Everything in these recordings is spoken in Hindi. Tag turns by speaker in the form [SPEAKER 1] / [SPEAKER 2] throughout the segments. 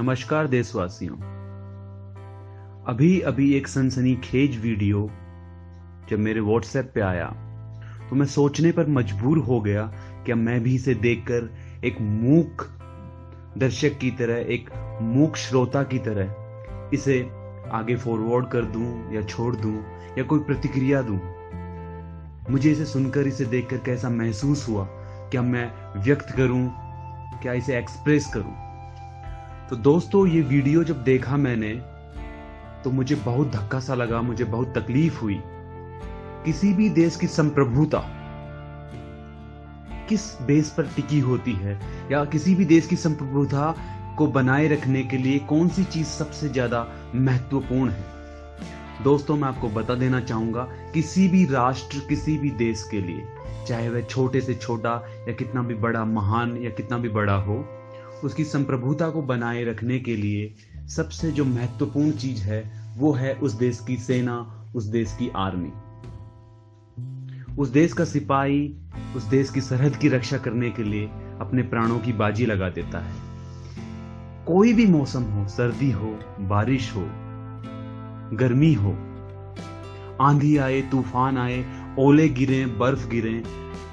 [SPEAKER 1] नमस्कार देशवासियों। अभी अभी एक सनसनीखेज वीडियो जब मेरे व्हाट्सएप पे आया तो मैं सोचने पर मजबूर हो गया कि मैं भी इसे देखकर एक मूक दर्शक की तरह, एक मूक श्रोता की तरह इसे आगे फॉरवर्ड कर दूं या छोड़ दूं या कोई प्रतिक्रिया दूं। मुझे इसे सुनकर, इसे देखकर कैसा महसूस हुआ, क्या मैं व्यक्त करूं, क्या इसे एक्सप्रेस करूं। तो दोस्तों, ये वीडियो जब देखा मैंने तो मुझे बहुत धक्का सा लगा, मुझे बहुत तकलीफ हुई। किसी भी देश की संप्रभुता किस बेस पर टिकी होती है, या किसी भी देश की संप्रभुता को बनाए रखने के लिए कौन सी चीज सबसे ज्यादा महत्वपूर्ण है। दोस्तों, मैं आपको बता देना चाहूंगा, किसी भी राष्ट्र, किसी भी देश के लिए, चाहे वह छोटे से छोटा या कितना भी बड़ा, महान या कितना भी बड़ा हो, उसकी संप्रभुता को बनाए रखने के लिए सबसे जो महत्वपूर्ण चीज है वो है उस देश की सेना, उस देश की आर्मी। उस देश का सिपाही उस देश की सरहद की रक्षा करने के लिए अपने प्राणों की बाजी लगा देता है। कोई भी मौसम हो, सर्दी हो, बारिश हो, गर्मी हो, आंधी आए, तूफान आए, ओले गिरे, बर्फ गिरे,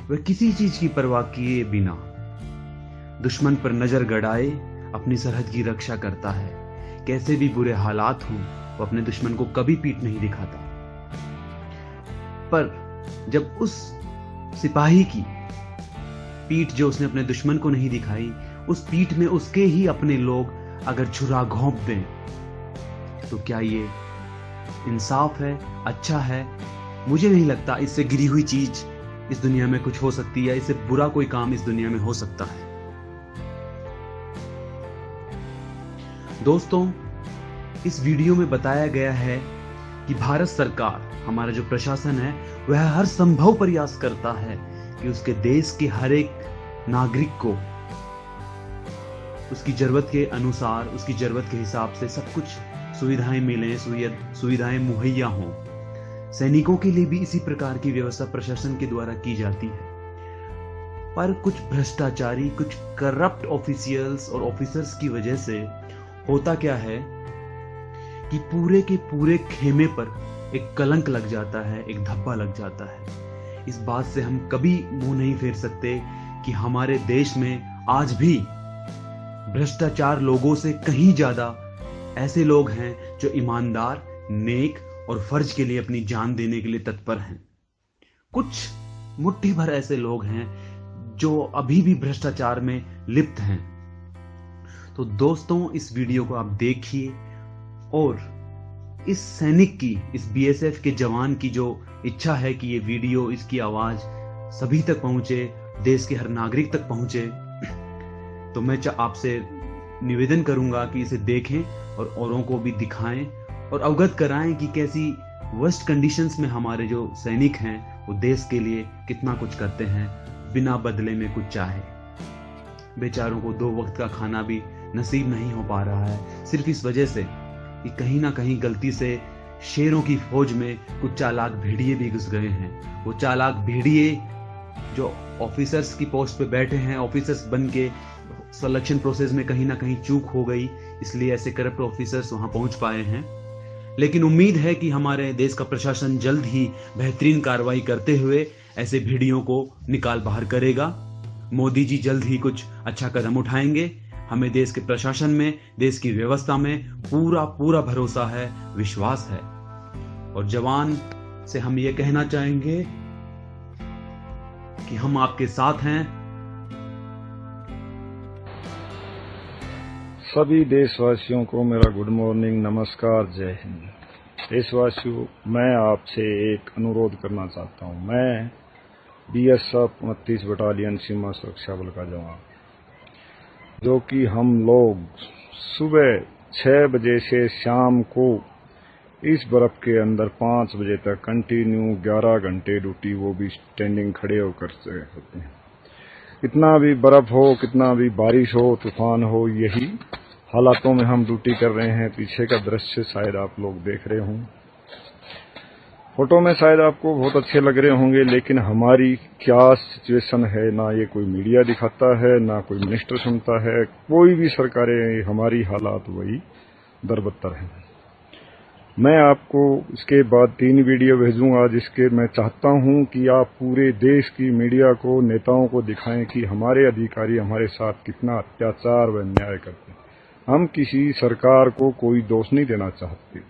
[SPEAKER 1] वह किसी चीज की परवाह किए बिना दुश्मन पर नजर गड़ाए अपनी सरहद की रक्षा करता है। कैसे भी बुरे हालात हों, वो अपने दुश्मन को कभी पीठ नहीं दिखाता। पर जब उस सिपाही की पीठ जो उसने अपने दुश्मन को नहीं दिखाई, उस पीठ में उसके ही अपने लोग अगर छुरा घोंप दें, तो क्या ये इंसाफ है, अच्छा है? मुझे नहीं लगता इससे गिरी हुई चीज इस दुनिया में कुछ हो सकती है, इससे बुरा कोई काम इस दुनिया में हो सकता है। दोस्तों, इस वीडियो में बताया गया है कि भारत सरकार, हमारा जो प्रशासन है, वह हर संभव प्रयास करता है कि उसके देश के हर एक नागरिक को उसकी जरूरत के अनुसार, उसकी जरूरत के हिसाब से सब कुछ सुविधाएं मिलें, सुविधाएं मुहैया हों। सैनिकों के लिए भी इसी प्रकार की व्यवस्था प्रशासन के द्वारा की जाती है। पर कुछ भ्रष्टाचारी, कुछ करप्ट ऑफिशियल्स और ऑफिसर्स की वजह से होता क्या है कि पूरे के पूरे खेमे पर एक कलंक लग जाता है, एक धब्बा लग जाता है। इस बात से हम कभी मुंह नहीं फेर सकते कि हमारे देश में आज भी भ्रष्टाचार लोगों से कहीं ज्यादा ऐसे लोग हैं जो ईमानदार, नेक और फर्ज के लिए अपनी जान देने के लिए तत्पर हैं। कुछ मुट्ठी भर ऐसे लोग हैं जो अभी भी भ्रष्टाचार में लिप्त हैं। तो दोस्तों, इस वीडियो को आप देखिए और इस सैनिक की, इस बीएसएफ के जवान की जो इच्छा है कि ये वीडियो, इसकी आवाज सभी तक पहुंचे, देश के हर नागरिक तक पहुंचे, तो मैं आपसे निवेदन करूंगा कि इसे देखें और औरों को भी दिखाएं और अवगत कराएं कि कैसी वर्स्ट कंडीशंस में हमारे जो सैनिक हैं वो देश के लिए कितना कुछ करते हैं बिना बदले में कुछ चाहे। बेचारों को 2 वक्त का खाना भी नसीब नहीं हो पा रहा है, सिर्फ इस वजह से कि कहीं ना कहीं गलती से शेरों की फौज में कुछ चालाक भेड़िए भी घुस गए हैं। वो चालाक भेड़िए जो ऑफिसर्स की पोस्ट पे बैठे हैं, ऑफिसर्स बन के सिलेक्शन प्रोसेस में कहीं ना कहीं चूक हो गई, इसलिए ऐसे करप्ट ऑफिसर्स वहां पहुंच पाए हैं। लेकिन उम्मीद है कि हमारे देश का प्रशासन जल्द ही बेहतरीन कार्रवाई करते हुए ऐसे भेड़ियों को निकाल बाहर करेगा। मोदी जी जल्द ही कुछ अच्छा कदम उठाएंगे। हमें देश के प्रशासन में, देश की व्यवस्था में पूरा भरोसा है, विश्वास है। और जवान से हम ये कहना चाहेंगे कि हम आपके साथ हैं।
[SPEAKER 2] सभी देशवासियों को मेरा गुड मॉर्निंग, नमस्कार, जय हिंद। देशवासियों, मैं आपसे एक अनुरोध करना चाहता हूं। मैं बीएसएफ 29 बटालियन सीमा सुरक्षा बल का जवान, जो कि हम लोग सुबह 6 बजे से शाम को इस बर्फ के अंदर 5 बजे तक कंटिन्यू 11 घंटे ड्यूटी, वो भी स्टैंडिंग खड़े होकर से होते हैं। कितना भी बर्फ हो, कितना भी बारिश हो, तूफान हो, यही हालातों में हम ड्यूटी कर रहे हैं। पीछे का दृश्य शायद आप लोग देख रहे हों। फोटो में शायद आपको बहुत अच्छे लग रहे होंगे, लेकिन हमारी क्या सिचुएशन है ना ये कोई मीडिया दिखाता है, ना कोई मिनिस्टर सुनता है, कोई भी सरकारें, हमारी हालात वही दरबत्तर हैं। मैं आपको इसके बाद 3 वीडियो भेजूंगा जिसके मैं चाहता हूं कि आप पूरे देश की मीडिया को, नेताओं को दिखाएं कि हमारे अधिकारी हमारे साथ कितना अत्याचार व अन्याय करते हैं। हम किसी सरकार को कोई दोष नहीं देना चाहते,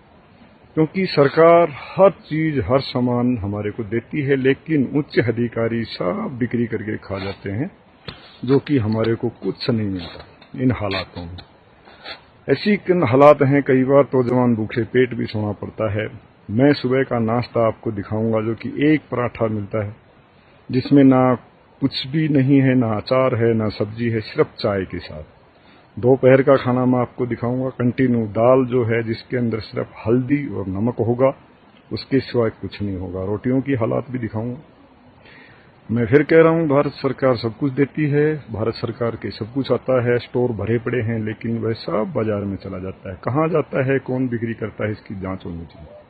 [SPEAKER 2] क्योंकि सरकार हर चीज, हर सामान हमारे को देती है, लेकिन उच्च अधिकारी सब बिक्री करके खा जाते हैं, जो कि हमारे को कुछ नहीं मिलता इन हालातों में। ऐसी हालात हैं, कई बार तो जवान भूखे पेट भी सोना पड़ता है। मैं सुबह का नाश्ता आपको दिखाऊंगा जो कि एक पराठा मिलता है, जिसमें ना कुछ भी नहीं है, ना अचार है, ना सब्जी है, सिर्फ चाय के साथ। दोपहर का खाना मैं आपको दिखाऊंगा कंटिन्यू दाल जो है, जिसके अंदर सिर्फ हल्दी और नमक होगा, उसके सिवाय कुछ नहीं होगा। रोटियों की हालात भी दिखाऊंगा। मैं फिर कह रहा हूं, भारत सरकार सब कुछ देती है, भारत सरकार के सब कुछ आता है, स्टोर भरे पड़े हैं, लेकिन वह सब बाजार में चला जाता है। कहां जाता है, कौन बिक्री करता है, इसकी जांच होनी चाहिए।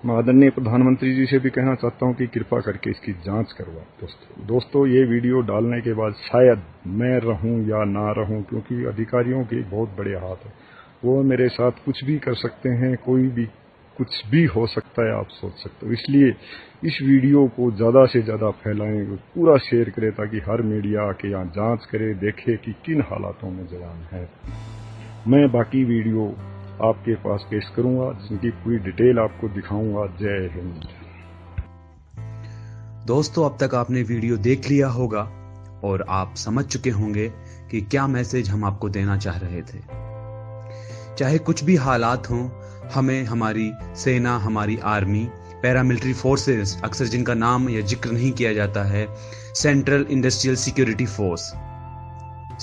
[SPEAKER 2] मैं आदरणीय प्रधानमंत्री जी से भी कहना चाहता हूं कि कृपा करके इसकी जांच करवाएं। दोस्तों, ये वीडियो डालने के बाद शायद मैं रहूं या ना रहूं, क्योंकि अधिकारियों के बहुत बड़े हाथ है, वो मेरे साथ कुछ भी कर सकते हैं, कोई भी कुछ भी हो सकता है, आप सोच सकते हो। इसलिए इस वीडियो को ज्यादा से ज्यादा फैलाएं, पूरा शेयर करें, ताकि हर मीडिया आके यहाँ जांच करे, देखे कि किन हालातों में जवान है। मैं बाकी वीडियो आपके पास पेश करूंगा, जिनकी पूरी डिटेल आपको दिखाऊंगा। जय हिंद।
[SPEAKER 1] दोस्तों, अब तक आपने वीडियो देख लिया होगा और आप समझ चुके होंगे कि क्या मैसेज हम आपको देना चाह रहे थे। चाहे कुछ भी हालात हों, हमें हमारी सेना, हमारी आर्मी, पैरामिलिट्री फोर्सेस, अक्सर जिनका नाम या जिक्र नहीं किया जाता है, central industrial security force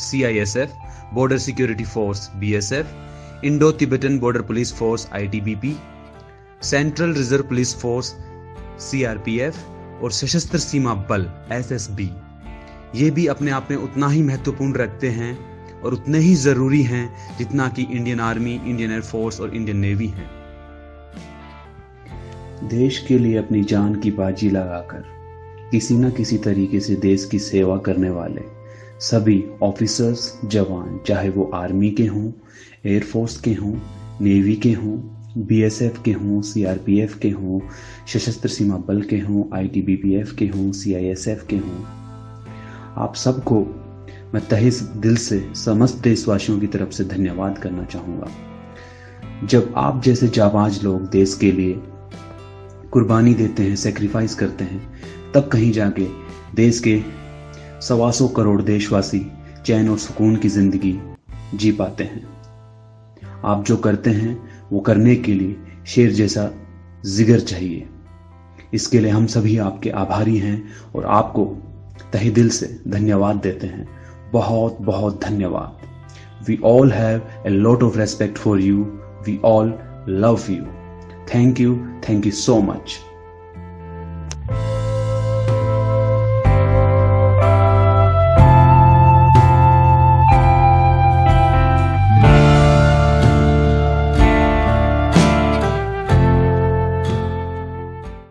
[SPEAKER 1] CISF, border security force BSF, Indo Tibetan border police force ITBP, central reserve police force CRPF और सशस्त्र सीमा बल SSB, ये भी अपने आप में उतना ही महत्वपूर्ण रखते हैं और उतने ही जरूरी हैं जितना कि इंडियन आर्मी, इंडियन एयरफोर्स और इंडियन नेवी हैं। देश के लिए अपनी जान की बाजी लगाकर किसी न किसी तरीके से देश की सेवा करने वाले सभी ऑफिसर्स, जवान, चाहे वो आर्मी के हों, एयरफोर्स के हों, नेवी के हों, BSF के हों, CRPF के हों, सशस्त्र सीमा बल के हों, ITBPF के हों, CISF के हों, आप सबको मैं तहे दिल से समस्त देशवासियों की तरफ से धन्यवाद करना चाहूँगा। जब आप जैसे जाबाज लोग देश के लिए कुर्बानी देते हैं, सेक्रीफाइस करते हैं, तब कहीं जाके देश के 125 करोड़ देशवासी चैन और सुकून की जिंदगी जी पाते हैं। आप जो करते हैं वो करने के लिए शेर जैसा जिगर चाहिए। इसके लिए हम सभी आपके आभारी हैं और आपको तहे दिल से धन्यवाद देते हैं। बहुत बहुत धन्यवाद। We all have a lot of respect for you. We all love you. Thank you so much.